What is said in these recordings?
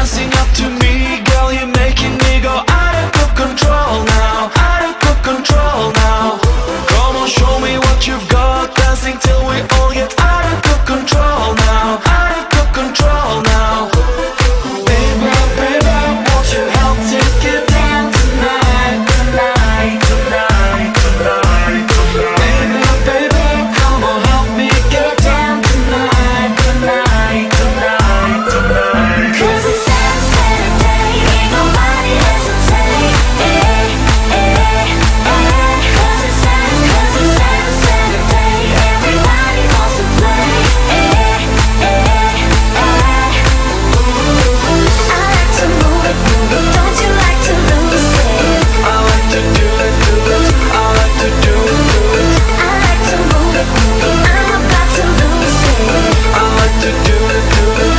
dancing up to me, girl, you're making me go out of control now, out of control now. Come on, show me what you've got, dancing till we all get out of control now, out of control now. Baby, baby, won't you help take it down tonight, tonight, tonight, tonight, tonight. Baby, baby, come on, help me get down tonight, tonight, tonight, tonight. 'Cause it's Saturday, ain't nobody hesitate. 'Cause it's Saturday, everybody wants to play. I like to move it, don't you like to lose it? I like to do it, I like to do it. I like to move it, I'm about to lose it. I like to do it,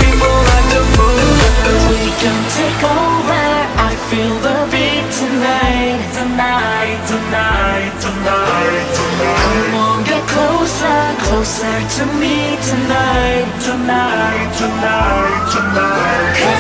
people like to move it. We can take over, I feel the beat tonight, tonight, tonight, tonight, tonight. Come on, get closer, closer to me tonight, tonight, tonight, tonight.